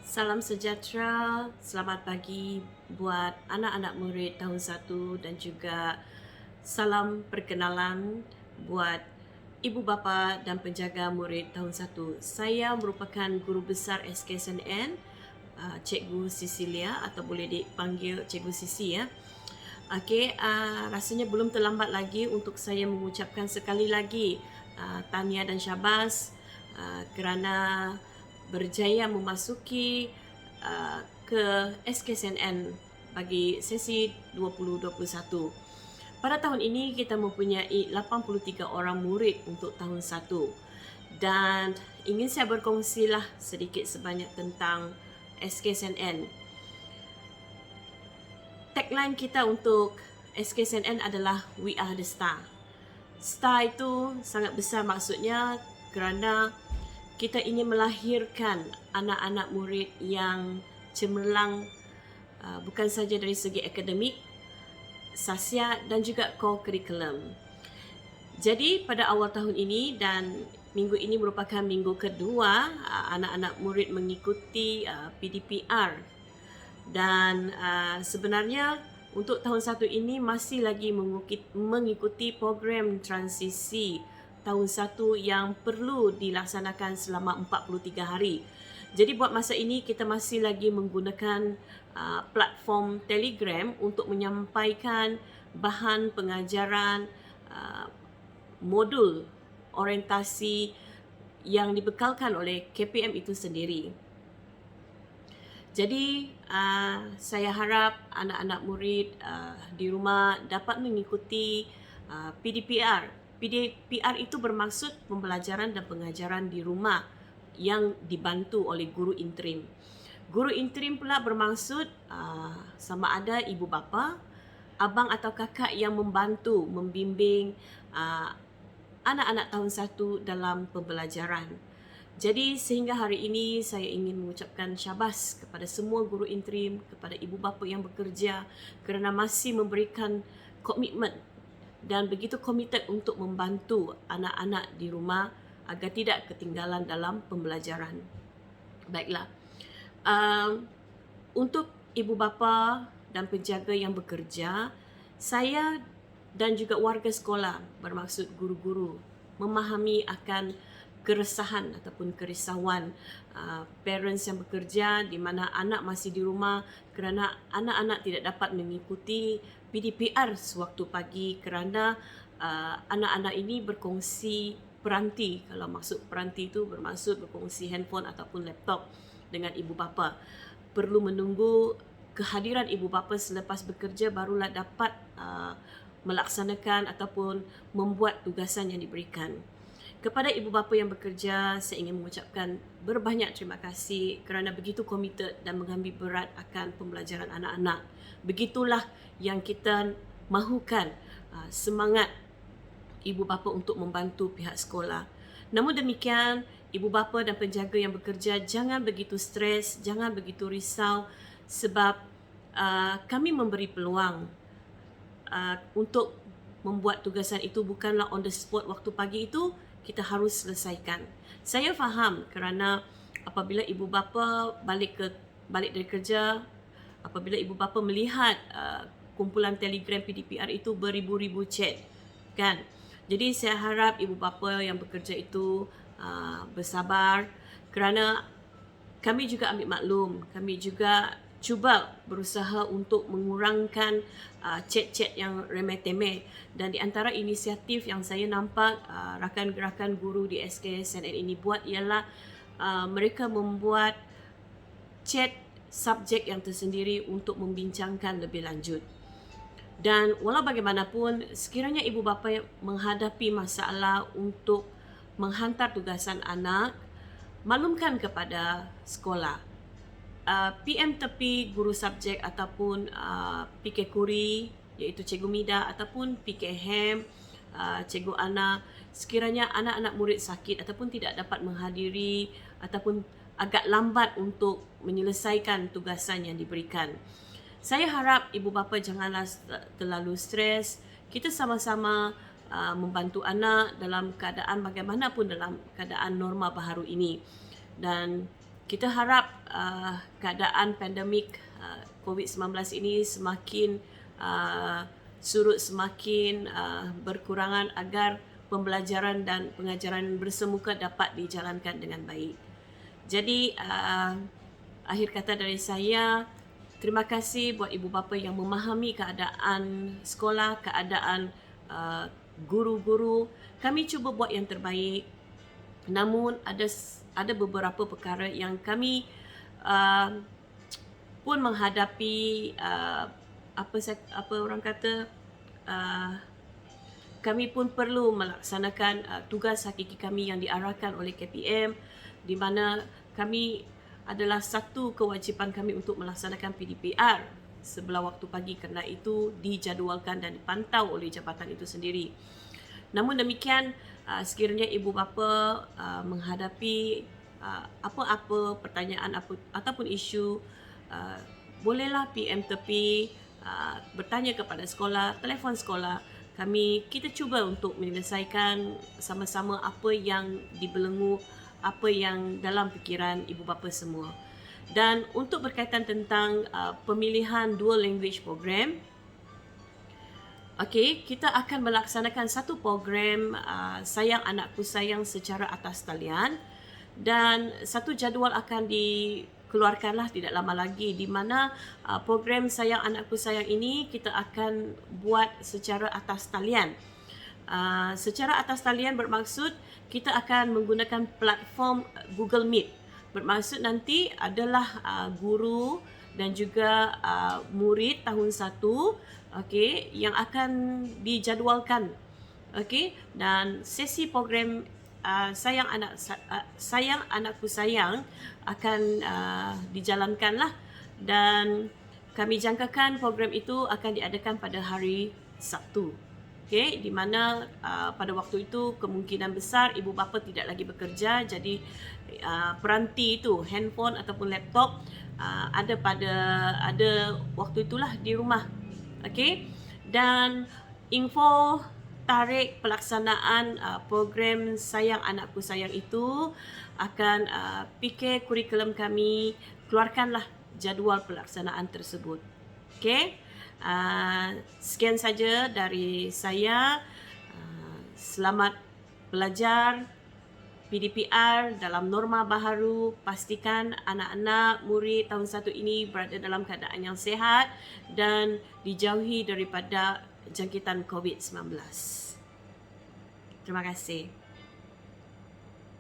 Salam sejahtera, selamat pagi buat anak-anak murid tahun 1 dan juga salam perkenalan buat ibu bapa dan penjaga murid tahun 1. Saya merupakan guru besar SKSNN, Cikgu Cecilia atau boleh dipanggil Cikgu Sisi ya. Okey, rasanya belum terlambat lagi untuk saya mengucapkan sekali lagi tahniah dan syabas kerana berjaya memasuki ke SKSNN bagi sesi 2021. Pada tahun ini kita mempunyai 83 orang murid untuk tahun 1 dan ingin saya berkongsilah sedikit sebanyak tentang SKSNN. Tagline kita untuk SKSNN adalah We Are The Star. Star itu sangat besar maksudnya kerana kita ingin melahirkan anak-anak murid yang cemerlang bukan saja dari segi akademik, sasiat dan juga core curriculum. Jadi pada awal tahun ini dan minggu ini merupakan minggu kedua anak-anak murid mengikuti PDPR dan sebenarnya untuk tahun 1 ini masih lagi mengikuti program transisi tahun 1 yang perlu dilaksanakan selama 43 hari. Jadi buat masa ini kita masih lagi menggunakan platform Telegram untuk menyampaikan bahan pengajaran modul orientasi yang dibekalkan oleh KPM itu sendiri. Jadi saya harap anak-anak murid di rumah dapat mengikuti PDPR. PDPR itu bermaksud pembelajaran dan pengajaran di rumah yang dibantu oleh guru interim. Guru interim pula bermaksud sama ada ibu bapa, abang atau kakak yang membantu membimbing anak-anak tahun 1 dalam pembelajaran. Jadi sehingga hari ini saya ingin mengucapkan syabas kepada semua guru interim, kepada ibu bapa yang bekerja kerana masih memberikan komitmen dan begitu komited untuk membantu anak-anak di rumah agar tidak ketinggalan dalam pembelajaran. Baiklah, untuk ibu bapa dan penjaga yang bekerja, saya dan juga warga sekolah bermaksud guru-guru memahami akan keresahan ataupun kerisauan parents yang bekerja di mana anak masih di rumah kerana anak-anak tidak dapat mengikuti PDPR sewaktu pagi kerana anak-anak ini berkongsi peranti. Kalau maksud peranti itu bermaksud berkongsi handphone ataupun laptop dengan ibu bapa. Perlu menunggu kehadiran ibu bapa selepas bekerja barulah dapat melaksanakan ataupun membuat tugasan yang diberikan. Kepada ibu bapa yang bekerja, saya ingin mengucapkan berbanyak terima kasih kerana begitu komited dan mengambil berat akan pembelajaran anak-anak. Begitulah yang kita mahukan, semangat ibu bapa untuk membantu pihak sekolah. Namun demikian, ibu bapa dan penjaga yang bekerja jangan begitu stres, jangan begitu risau sebab kami memberi peluang untuk membuat tugasan itu bukanlah on the spot waktu pagi itu kita harus selesaikan. Saya faham kerana apabila ibu bapa balik dari kerja, apabila ibu bapa melihat kumpulan Telegram PDPR itu beribu-ribu chat, kan? Jadi saya harap ibu bapa yang bekerja itu bersabar kerana kami juga ambil maklum, kami juga cuba berusaha untuk mengurangkan chat-chat yang remeh-temeh dan di antara inisiatif yang saya nampak rakan gerakan guru di SKSNN ini buat ialah mereka membuat chat subjek yang tersendiri untuk membincangkan lebih lanjut. Dan walau bagaimanapun, sekiranya ibu bapa menghadapi masalah untuk menghantar tugasan anak, maklumkan kepada sekolah. PM tepi guru subjek ataupun PK Kuri iaitu Cikgu Mida ataupun PK Hem, Cikgu Ana, sekiranya anak-anak murid sakit ataupun tidak dapat menghadiri ataupun agak lambat untuk menyelesaikan tugasan yang diberikan. Saya harap ibu bapa janganlah terlalu stres. Kita sama-sama membantu anak dalam keadaan bagaimanapun dalam keadaan norma baharu ini. Dan kita harap keadaan pandemik COVID-19 ini semakin surut, semakin berkurangan agar pembelajaran dan pengajaran bersemuka dapat dijalankan dengan baik. Jadi akhir kata dari saya, terima kasih buat ibu bapa yang memahami keadaan sekolah, keadaan guru-guru. Kami cuba buat yang terbaik. Namun ada beberapa perkara yang kami pun menghadapi apa orang kata kami pun perlu melaksanakan tugas hakiki kami yang diarahkan oleh KPM, di mana kami adalah satu kewajipan kami untuk melaksanakan PDPR sebelah waktu pagi, kerana itu dijadualkan dan dipantau oleh jabatan itu sendiri. Namun demikian, sekiranya ibu bapa menghadapi apa-apa pertanyaan ataupun isu, bolehlah PM tepi, bertanya kepada sekolah, telefon sekolah. Kita cuba untuk menyelesaikan sama-sama apa yang dibelenggu, apa yang dalam fikiran ibu bapa semua. Dan untuk berkaitan tentang pemilihan dual language program, okey, kita akan melaksanakan satu program Sayang Anakku Sayang secara atas talian, dan satu jadual akan dikeluarkanlah tidak lama lagi, di mana program Sayang Anakku Sayang ini kita akan buat secara atas talian. Secara atas talian bermaksud kita akan menggunakan platform Google Meet. Bermaksud nanti adalah guru dan juga murid tahun 1, okey, yang akan dijadualkan, okey, dan sesi program Sayang Anakku Sayang akan dijalankanlah, dan kami jangkakan program itu akan diadakan pada hari Sabtu. Okey, di mana pada waktu itu kemungkinan besar ibu bapa tidak lagi bekerja, jadi peranti itu, handphone ataupun laptop ada waktu itulah di rumah. Okey, dan info tarikh pelaksanaan program Sayang Anakku Sayang itu akan fikir kurikulum kami keluarkanlah jadual pelaksanaan tersebut. Okey, sekian saja dari saya. Selamat belajar PDPR dalam norma baharu. Pastikan anak-anak murid tahun 1 ini berada dalam keadaan yang sihat dan dijauhi daripada jangkitan COVID-19. Terima kasih.